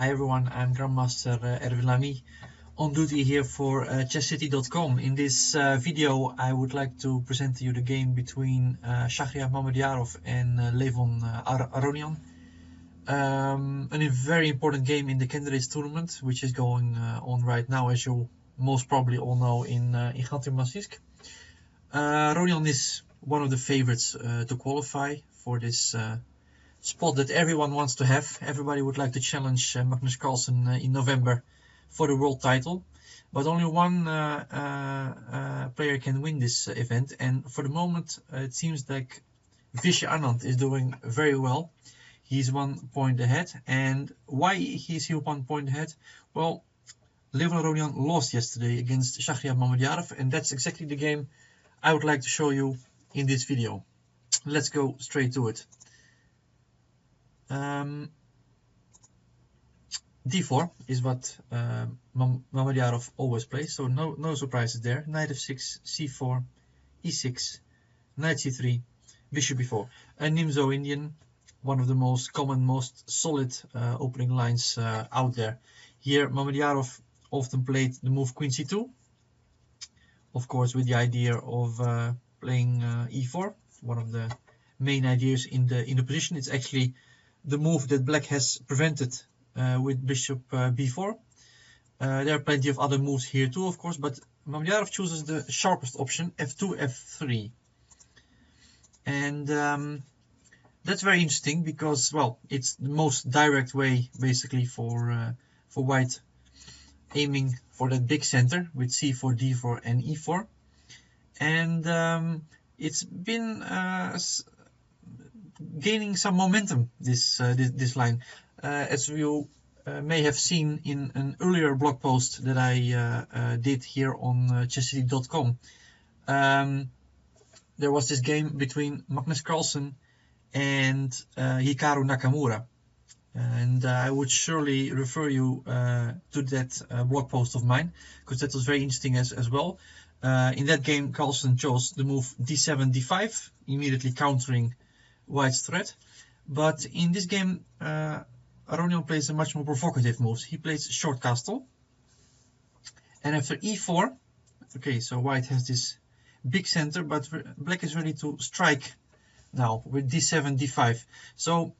Hi everyone, I'm Grandmaster Erwin on duty here for chesscity.com. In this video I would like to present to you the game between Shakhriyar Mamedyarov and Levon Aronian. A very important game in the Candidates tournament, which is going on right now, as you most probably all know, in Khanty Mansiysk. Aronian is one of the favorites to qualify for this spot that everyone wants to have. Everybody would like to challenge Magnus Carlsen in November for the world title, but only one player can win this event, and for the moment it seems like Vishy Anand is doing very well. He's 1 point ahead, and why is he 1 point ahead? Well, Levon Aronian lost yesterday against Shakhriyar Mamedyarov, and that's exactly the game I would like to show you in this video. Let's go straight to it. D4 is what Mamedyarov always plays, so no surprises there. Knight f6, c4, e6, knight c3, bishop b4. A Nimzo Indian, one of the most common, most solid opening lines out there. Here Mamedyarov often played the move queen c2, of course with the idea of playing e4, one of the main ideas in the position. It's actually the move that black has prevented with bishop b4. There are plenty of other moves here too, of course, but Mamedyarov chooses the sharpest option, f2, f3. And that's very interesting because, well, it's the most direct way basically for white aiming for that big center with c4, d4 and e4. And it's been gaining some momentum, this line, as you may have seen in an earlier blog post that I did here on chesscity.com. There was this game between Magnus Carlsen and Hikaru Nakamura, and I would surely refer you to that blog post of mine, because that was very interesting as well. In that game, Carlsen chose the move d7, d5, immediately countering white's threat. But in this game, Aronian plays a much more provocative moves. He plays short castle, and after e4, okay, so white has this big center, but black is ready to strike now with d7, d5. So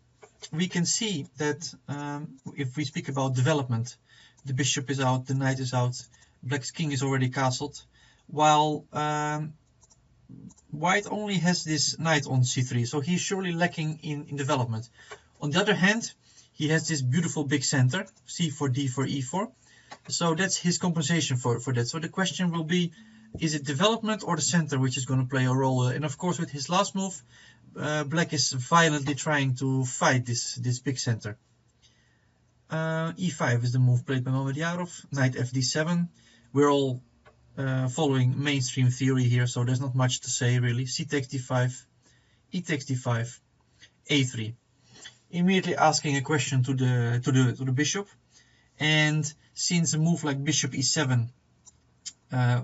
we can see that if we speak about development, the bishop is out, the knight is out, black's king is already castled, while white only has this knight on c3, so he's surely lacking in development. On the other hand, he has this beautiful big center, c4, d4, e4, so that's his compensation for that. So the question will be, is it development or the center which is going to play a role? And of course, with his last move, black is violently trying to fight this big center. e5 is the move played by Mamedyarov, knight fd7. We're all following mainstream theory here, so there's not much to say really. C takes d5, e takes d5, a3. Immediately asking a question to the bishop, and since a move like bishop e7,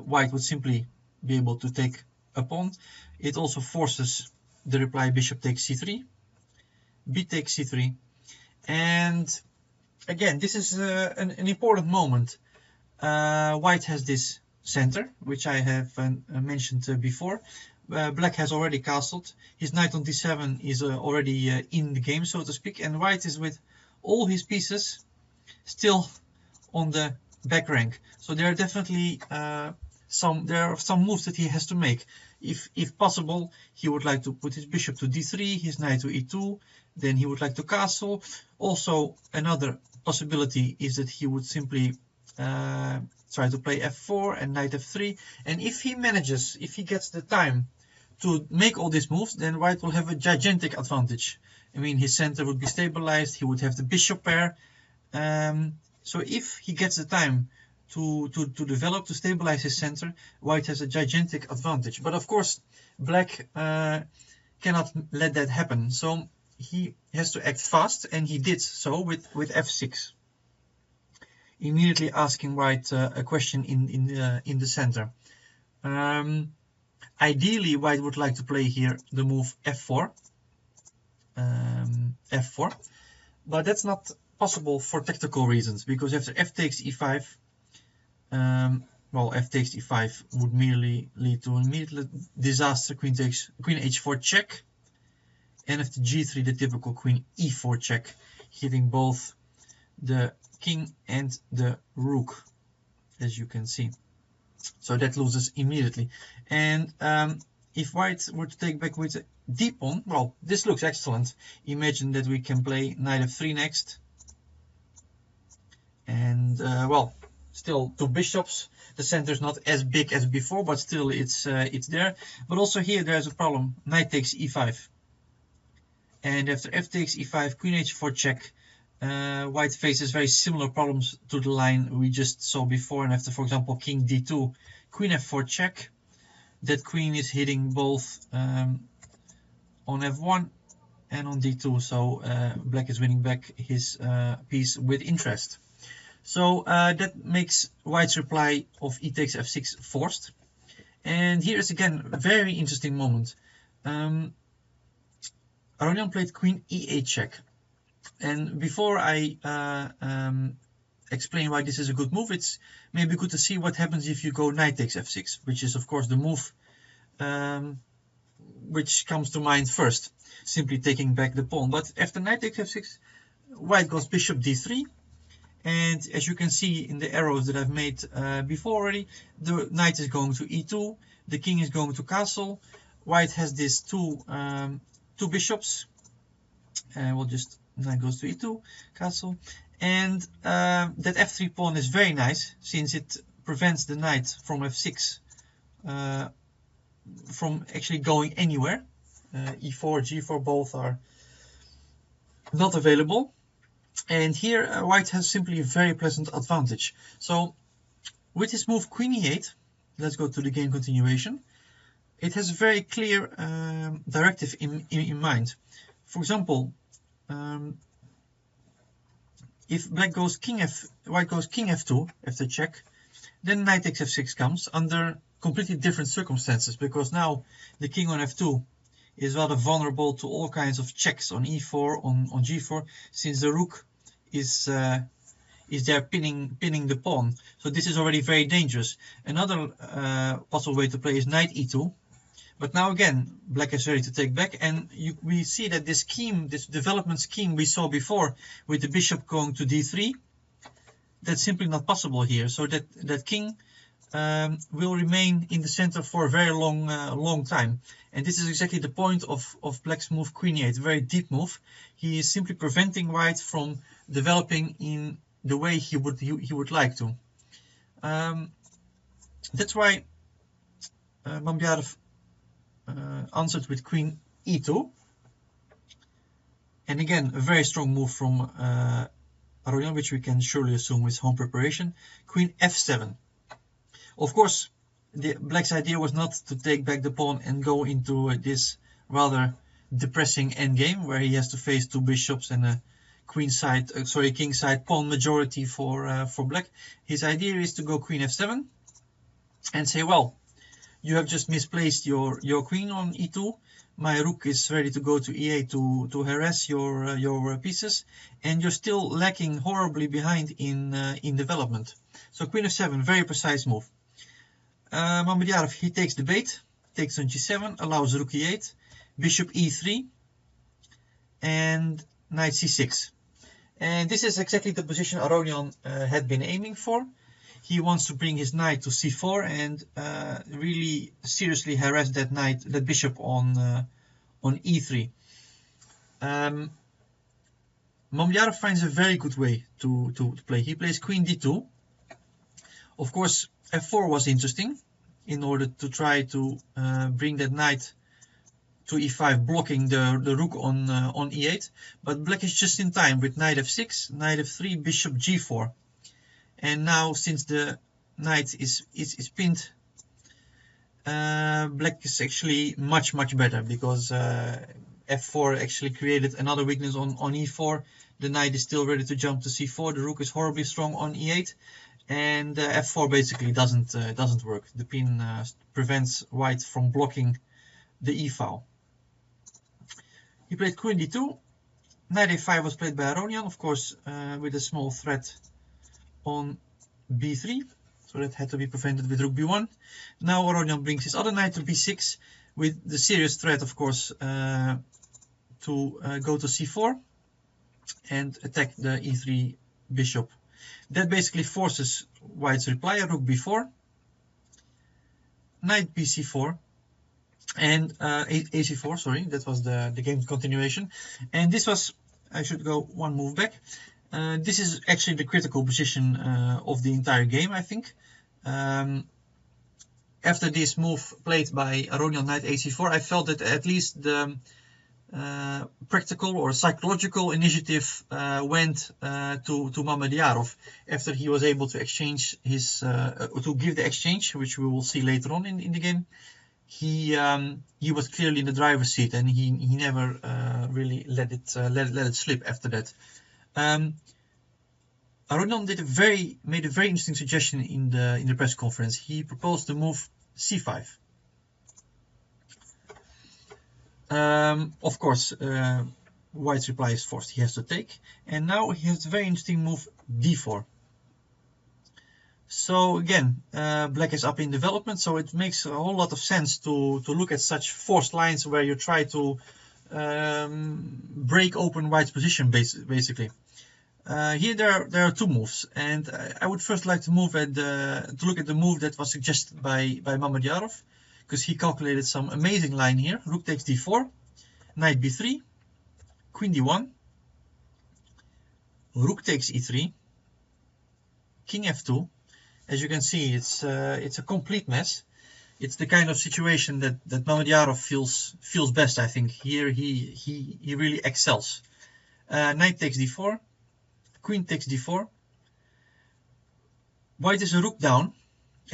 white would simply be able to take a pawn. It also forces the reply bishop takes c3, b takes c3, and again this is an important moment. White has this center, which I have mentioned before. Black has already castled. His knight on d7 is already in the game, so to speak, and white is with all his pieces still on the back rank. So there are definitely some moves that he has to make. If possible, he would like to put his bishop to d3, his knight to e2, then he would like to castle. Also, another possibility is that he would simply try to play f4 and knight f3, and if he gets the time to make all these moves, then white will have a gigantic advantage. I mean, his center would be stabilized, he would have the bishop pair, so if he gets the time to develop, to stabilize his center, white has a gigantic advantage. But of course, black cannot let that happen, so he has to act fast, and he did so with f6. Immediately asking white a question in the center. Ideally, white would like to play here the move f4, but that's not possible for tactical reasons, because after f takes e5, well, f takes e5 would merely lead to an immediate disaster. Queen h4 check, and after g3 the typical queen e4 check, hitting both the king and the rook, as you can see. So that loses immediately. And if white were to take back with a d pawn, well, this looks excellent. Imagine that we can play knight f3 next, and well, still two bishops. The center is not as big as before, but still it's there. But also here there's a problem. Knight takes e5, and after f takes e5, queen h4 check. White faces very similar problems to the line we just saw before, and after, for example, king d2, queen f4 check, that queen is hitting both on f1 and on d2, so black is winning back his piece with interest. So that makes white's reply of e takes f6 forced. And here is again a very interesting moment. Aronian played queen e8 check. And before I explain why this is a good move, it's maybe good to see what happens if you go knight takes f6, which is of course the move which comes to mind first, simply taking back the pawn. But after knight takes f6, white goes bishop d3, and as you can see in the arrows that I've made before already, the knight is going to e2, the king is going to castle. White has these two bishops, and we'll just knight goes to e2, castle, and that f3 pawn is very nice, since it prevents the knight from f6 from actually going anywhere. e4, g4 both are not available, and here white has simply a very pleasant advantage. So with this move queen e8, let's go to the game continuation. It has a very clear directive in mind. For example, if white goes king f2 after check, then knight takes f6 comes under completely different circumstances, because now the king on f2 is rather vulnerable to all kinds of checks on e4, on g4, since the rook is there pinning the pawn. So this is already very dangerous. Another possible way to play is knight e2. But now again, black is ready to take back, and we see that this scheme, this development scheme we saw before with the bishop going to d3, that's simply not possible here. So that king will remain in the center for a very long time. And this is exactly the point of black's move queen e8, a very deep move. He is simply preventing white from developing in the way he would like to. That's why Mamedyarov answered with queen e2, and again a very strong move from Aronian, which we can surely assume is home preparation. Queen f7. Of course, the black's idea was not to take back the pawn and go into this rather depressing endgame where he has to face two bishops and a king side pawn majority for black. His idea is to go queen f7 and say, well, you have just misplaced your queen on e2. My rook is ready to go to e8 to harass your pieces, and you're still lacking horribly behind in development. So queen f7, very precise move. Mamedyarov, he takes the bait, takes on g7, allows rook e8, bishop e3, and knight c6. And this is exactly the position Aronian had been aiming for. He wants to bring his knight to c4 and really seriously harass that bishop on e3. Mamedyarov finds a very good way to play. He plays queen d2. Of course, f4 was interesting in order to try to bring that knight to e5, blocking the rook on e8. But black is just in time with knight f6, knight f3, bishop g4. And now, since the knight is pinned, black is actually much better, because f4 actually created another weakness on e4. The knight is still ready to jump to c4. The rook is horribly strong on e8, and f4 basically doesn't work. The pin prevents white from blocking the e file. He played queen d2. Knight a5 was played by Aronian, of course, with a small threat on b3, so that had to be prevented with rook b1. Now Aronian brings his other knight to b6 with the serious threat, of course, to go to c4 and attack the e3 bishop. That basically forces White's reply, rook b4, knight bc4, and ac4, sorry, that was the game's continuation. And this was, I should go one move back. This is actually the critical position of the entire game, I think. After this move played by Aronian knight ac4, I felt that at least the practical or psychological initiative went to Mamedyarov after he was able to exchange his to give the exchange, which we will see later on in the game. He was clearly in the driver's seat, and he never really let it slip after that. Aronian made a very interesting suggestion in the press conference. He proposed the move c5. Of course, White's reply is forced. He has to take, and now he has a very interesting move d4. So again, Black is up in development, so it makes a whole lot of sense to look at such forced lines where you try to break open White's position, basically. Here there are two moves, and I would first like to look at the move that was suggested by Mamedyarov, because he calculated some amazing line here. Rook takes d4, knight b3, queen d1, rook takes e3, king f2. As you can see, it's a complete mess. It's the kind of situation that Mamedyarov feels best, I think. Here he really excels. Knight takes d4, queen takes d4. White is a rook down,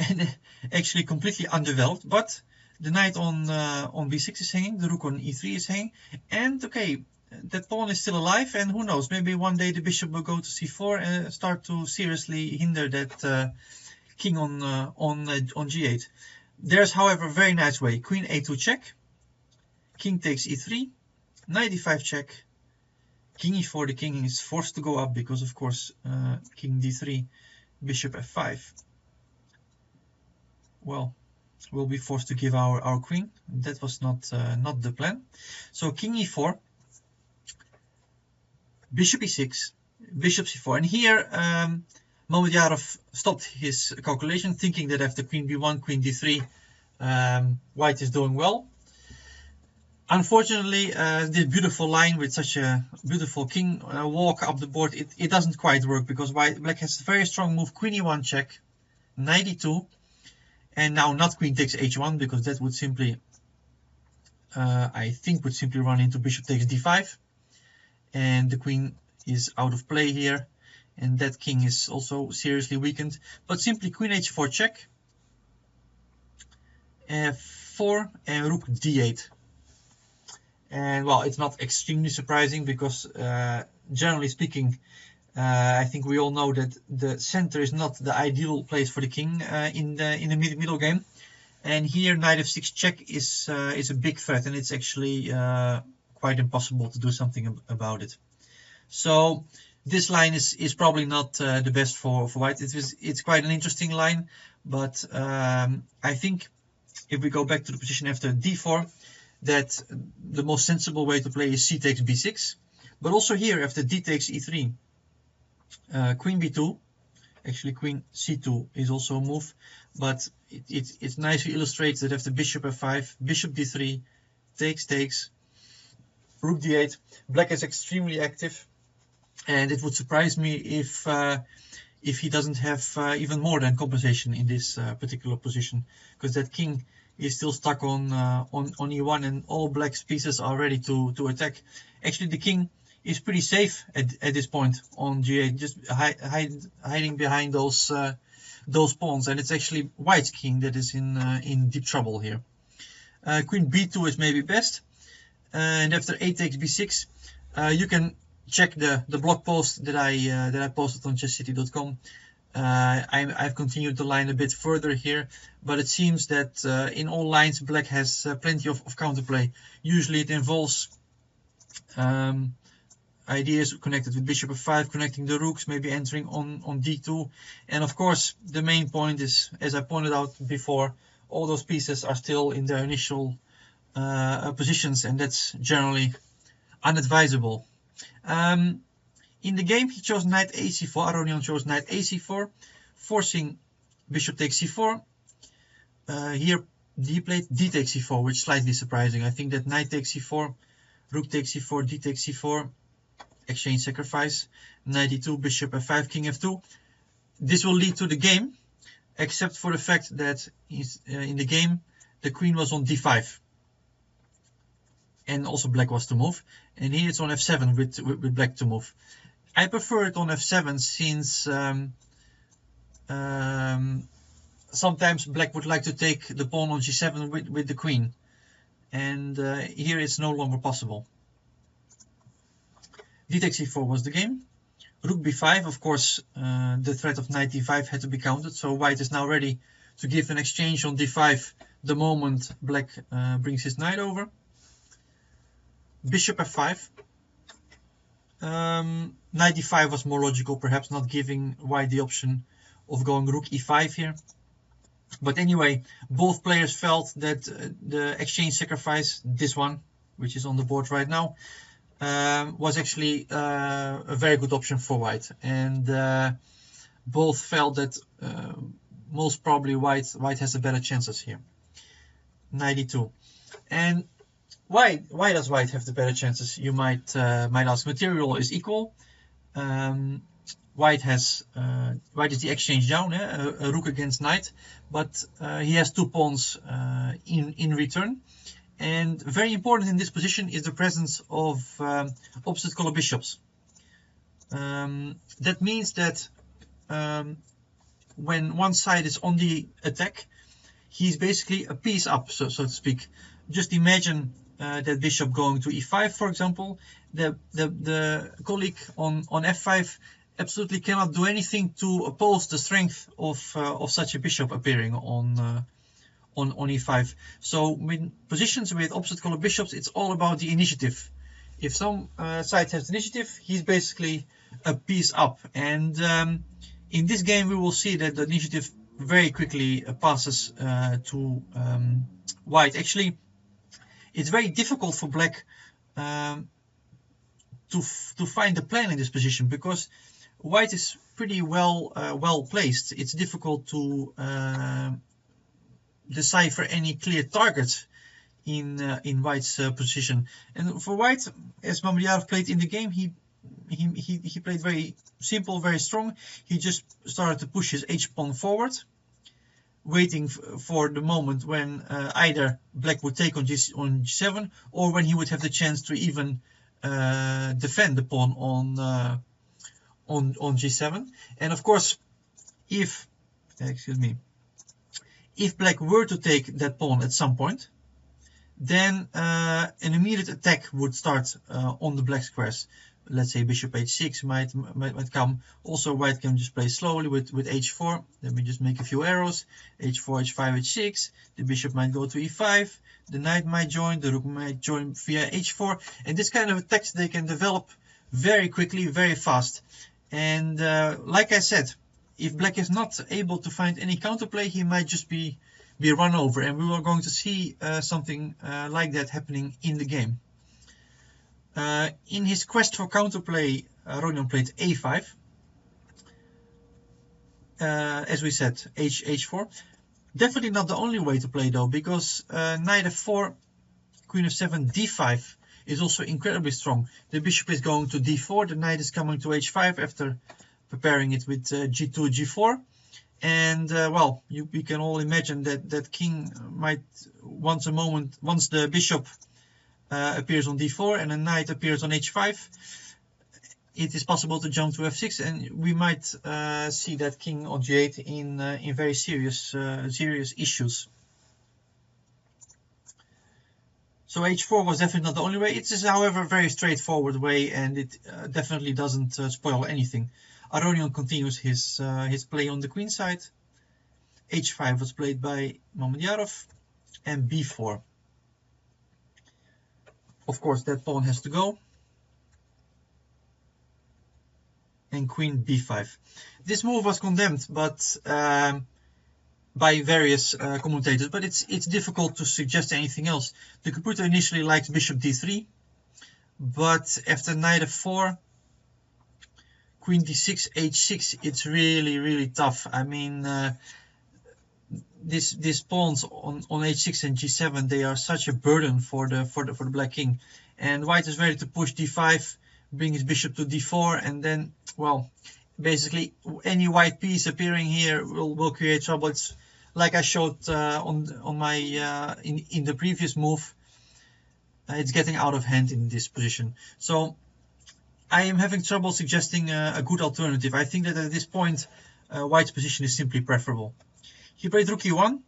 and actually completely underdeveloped, but the knight on b6 is hanging, the rook on e3 is hanging, and okay, that pawn is still alive, and who knows, maybe one day the bishop will go to c4 and start to seriously hinder that king on g8. There's, however, a very nice way. Queen a2 check, king takes e3, knight e5 check, king e4. The king is forced to go up because, of course, king d3, bishop f5. Well, we'll be forced to give our queen. That was not the plan. So king e4, bishop e6, bishop c4, and here Mamedyarov stopped his calculation, thinking that after queen b1, queen d3, White is doing well. Unfortunately, this beautiful line with such a beautiful king walk up the board, it doesn't quite work, because Black has a very strong move, queen e1 check, knight e2, and now not queen takes h1, because that would simply, I think, would simply run into bishop takes d5, and the queen is out of play here, and that king is also seriously weakened. But simply queen h4 check, f4, and rook d8. And well, it's not extremely surprising, because generally speaking, I think we all know that the center is not the ideal place for the king in the middle game. And here knight f6 check is a big threat, and it's actually quite impossible to do something about it. So this line is probably not the best for White. It's quite an interesting line, but I think if we go back to the position after d4, that the most sensible way to play is c takes b6. But also here after d takes e3, queen b2, actually queen c2 is also a move, but it nicely illustrates that after bishop f5, bishop d3, takes, rook d8, Black is extremely active, and it would surprise me if he doesn't have even more than compensation in this particular position, because that king is still stuck on e1, and all Black's pieces are ready to attack. Actually, the king is pretty safe at this point on g8, just hiding behind those pawns, and it's actually White's king that is in deep trouble here. Queen b2 is maybe best, and after a takes b6, you can check the blog post that I posted on chesscity.com. I've continued the line a bit further here, but it seems that in all lines Black has plenty of counterplay. Usually it involves ideas connected with bishop f5, connecting the rooks, maybe entering on d2. And of course, the main point is, as I pointed out before, all those pieces are still in their initial positions, and that's generally unadvisable. In the game, he chose knight ac4. Aronian chose knight ac4, forcing bishop takes c4. Here, he played d takes c4, which is slightly surprising. I think that knight takes c4, rook takes c4, d takes c4, exchange sacrifice, knight e2, bishop f5, king f2. This will lead to the game, except for the fact that in the game, the queen was on d5. And also black was to move. And here it's on f7 with black to move. I prefer it on f7 since sometimes black would like to take the pawn on g7 with the queen. And here it's no longer possible. D takes e4 was the game. Rook b5, of course, the threat of knight d5 had to be countered. So white is now ready to give an exchange on d5 the moment black brings his knight over. Bishop f5. Knight d5 was more logical, perhaps not giving white the option of going rook e5 here. But anyway, both players felt that the exchange sacrifice, this one, which is on the board right now, was actually a very good option for white. And both felt that most probably white has a better chances here. Knight e2. And why does white have the better chances? You might ask. Material is equal. White is the exchange down, a rook against knight, but he has two pawns in return. And very important in this position is the presence of opposite color bishops. That means that when one side is on the attack, he's basically a piece up, so to speak. Just imagine that bishop going to e5, for example. The colleague on f5 absolutely cannot do anything to oppose the strength of such a bishop appearing on e5. So in positions with opposite color bishops, it's all about the initiative. If some side has initiative, he's basically a piece up. And in this game, we will see that the initiative very quickly passes to white. Actually, it's very difficult for black to find a plan in this position, because white is pretty well placed. It's difficult to decipher any clear targets in white's position. And for white, as Mamedyarov played in the game, he played very simple, very strong. He just started to push his h-pawn forward, waiting for the moment when either black would take on g7, or when he would have the chance to even defend the pawn on g7. And of course, if black were to take that pawn at some point, then an immediate attack would start on the black squares. Let's say bishop h6 might come. Also, white can just play slowly with h4. Let me just make a few arrows. h4, h5, h6. The bishop might go to e5. The knight might join. The rook might join via h4. And this kind of attacks, they can develop very quickly, very fast. And like I said, if black is not able to find any counterplay, he might just be run over. And we are going to see something like that happening in the game. In his quest for counterplay, Aronian played a5. As we said, h4. Definitely not the only way to play though, because knight f4, queen f7, d5 is also incredibly strong. The bishop is going to d4, the knight is coming to h5 after preparing it with g2, g4. And well, we can all imagine that king might once the bishop appears on d4 and a knight appears on h5, it is possible to jump to f6, and we might see that king on g8 in very serious issues. So h4 was definitely not the only way. It is, however, a very straightforward way, and it definitely doesn't spoil anything. Aronian continues his play on the queen side. h5 was played by Mamedyarov, and b4. Of course, that pawn has to go. and queen b5. This move was condemned, but by various commentators, but it's difficult to suggest anything else. The computer initially liked bishop d3, but after knight f4, queen d6, h6, it's really tough. I mean, these pawns on h6 and g7, they are such a burden for the black king, and white is ready to push d5, bring his bishop to d4, and then, well, basically any white piece appearing here will create trouble. It's like I showed on my in the previous move. It's getting out of hand in this position, so I am having trouble suggesting a good alternative. I think that at this point white's position is simply preferable. He played rook e1.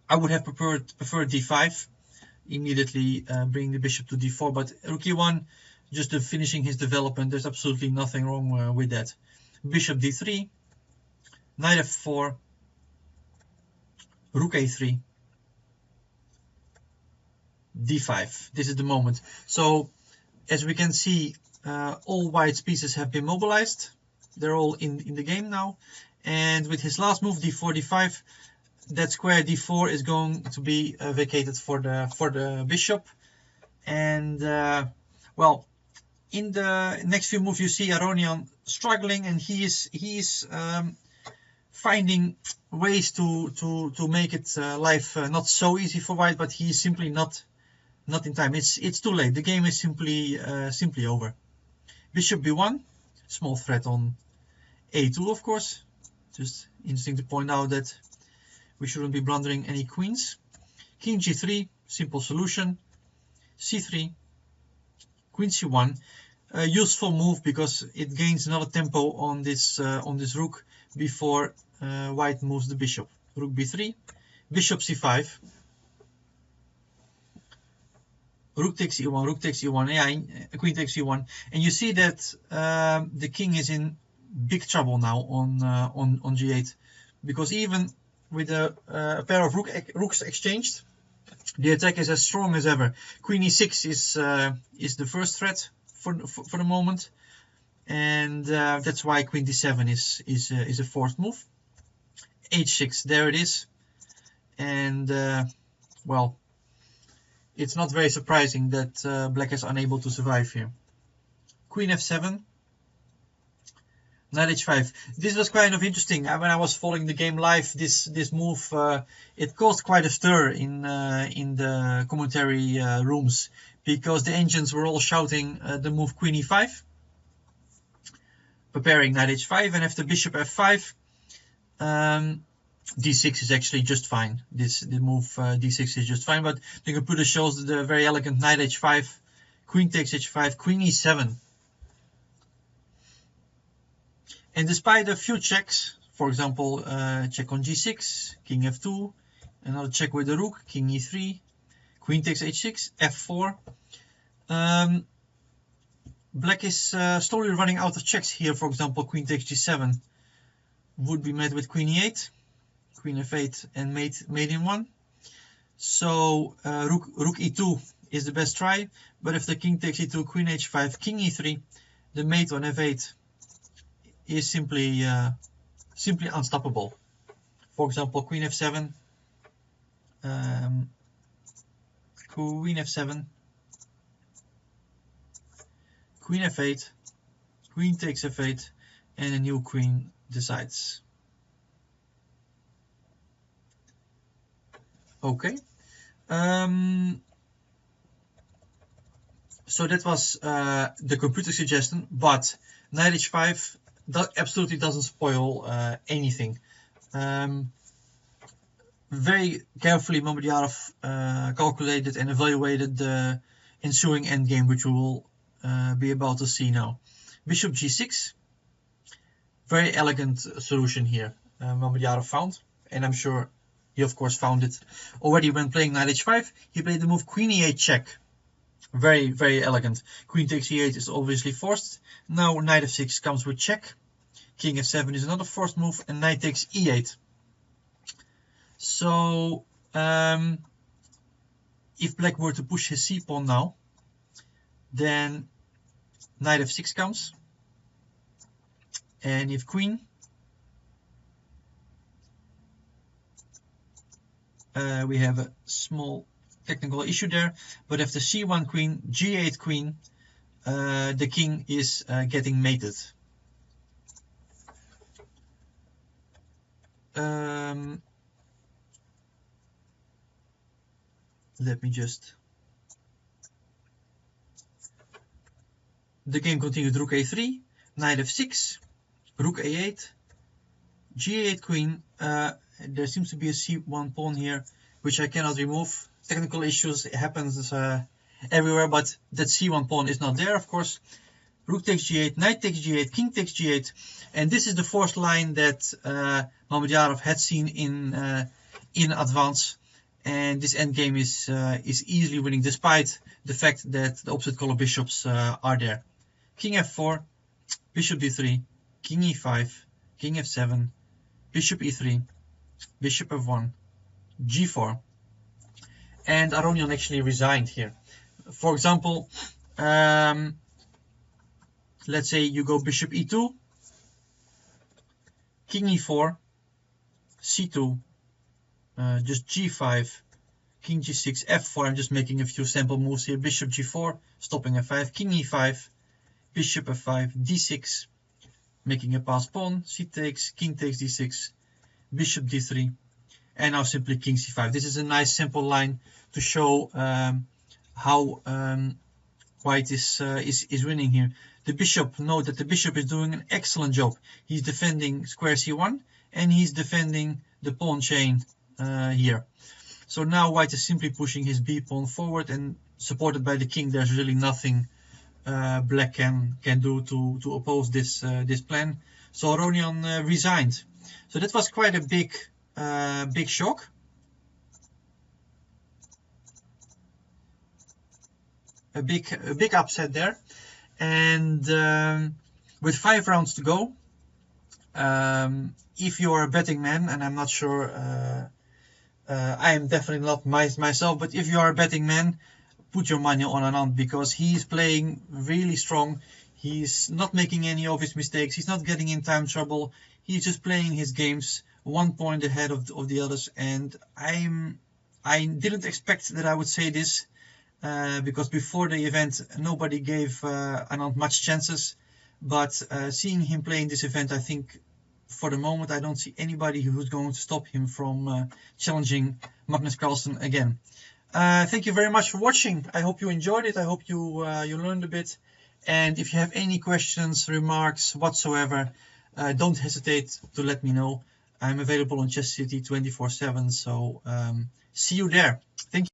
I would have preferred d5, immediately bring the bishop to d4, but rook e1, just finishing his development, there's absolutely nothing wrong with that. Bishop d3, knight f4, rook a3, d5. This is the moment. So as we can see, all white's pieces have been mobilized. They're all in the game now. And with his last move, d4, d5, that square d4 is going to be vacated for the bishop. And well, in the next few moves, you see Aronian struggling, and he is finding ways to make it life not so easy for white, but he is simply not in time. It's too late. The game is simply over. Bishop b1, small threat on a2, of course. Just interesting to point out that we shouldn't be blundering any queens. King g3, simple solution. c3, queen c1, a useful move because it gains another tempo on this rook before white moves the bishop. Rook b3, bishop c5, rook takes e1, rook takes e1, yeah, queen takes e1, and you see that the king is in big trouble now on g8, because even with a pair of rooks exchanged, the attack is as strong as ever. Queen e6 is the first threat for the moment, and that's why queen d7 is a forced move. h6, there it is, and well, it's not very surprising that black is unable to survive here. Queen f7, knight h5. This was kind of interesting. When I was following the game live, this move it caused quite a stir in the commentary rooms, because the engines were all shouting the move queen e5, preparing knight h5, and after bishop f5, d6 is actually just fine. The move d6 is just fine, but the computer shows the very elegant knight h5, queen takes h5, queen e7. And despite a few checks, for example, check on g6, king f2, another check with the rook, king e3, queen takes h6, f4. Black is slowly running out of checks here. For example, queen takes g7 would be met with queen e8, queen f8, and mate in one. So rook e2 is the best try, but if the king takes e2, queen h5, king e3, the mate on f8 is simply unstoppable. For example, queen f7, queen f7, queen f8, queen takes f8, and a new queen decides. Okay, so that was the computer suggestion, but knight h5 absolutely doesn't spoil anything. Very carefully Mamedyarov calculated and evaluated the ensuing endgame, which we will be about to see now. Bishop g6, very elegant solution here Mamedyarov found, and I'm sure he of course found it already when playing knight h5. He played the move queen e8 check. Very elegant. Queen takes e8 is obviously forced. Now knight f6 comes with check. King f7 is another forced move, and knight takes e8. So if black were to push his c-pawn now, then knight f6 comes. And if queen, we have a small technical issue there, but if the c1 queen, g8 queen, the king is getting mated. Let me just... The game continued rook a3, knight f6, rook a8, g8 queen. There seems to be a c1 pawn here, which I cannot remove. Technical issues happens everywhere, but that c1 pawn is not there, of course. Rook takes g8, knight takes g8, king takes g8, and this is the fourth line that Mamedyarov had seen in advance. And this endgame is easily winning, despite the fact that the opposite color bishops are there. King f4, bishop d3, king e5, king f7, bishop e3, bishop f1, g4, and Aronian actually resigned here. For example, let's say you go bishop e2, king e4, c2, just g5, king g6, f4. I'm just making a few sample moves here. Bishop g4, stopping f5, king e5, bishop f5, d6, making a pass pawn, c takes, king takes d6, bishop d3, and now simply king c5. This is a nice simple line to show how white is winning here. The bishop, note that the bishop is doing an excellent job. He's defending square c1 and he's defending the pawn chain here. So now white is simply pushing his b pawn forward, and supported by the king, there's really nothing black can do to oppose this plan. So Aronian resigned. So that was quite a big shock. A big upset there. And with 5 rounds to go, if you are a betting man, and I'm not sure, I am definitely not myself, but if you are a betting man, put your money on Anand, because he's playing really strong. He's not making any obvious mistakes. He's not getting in time trouble. He's just playing his games 1 point ahead of the others. And I didn't expect that I would say this, because before the event nobody gave Anand much chances. But seeing him playing this event, I think for the moment I don't see anybody who's going to stop him from challenging Magnus Carlsen again. Thank you very much for watching. I hope you enjoyed it. I hope you learned a bit. And if you have any questions, remarks whatsoever, don't hesitate to let me know. I'm available on Chess City 24/7, so see you there. Thank you.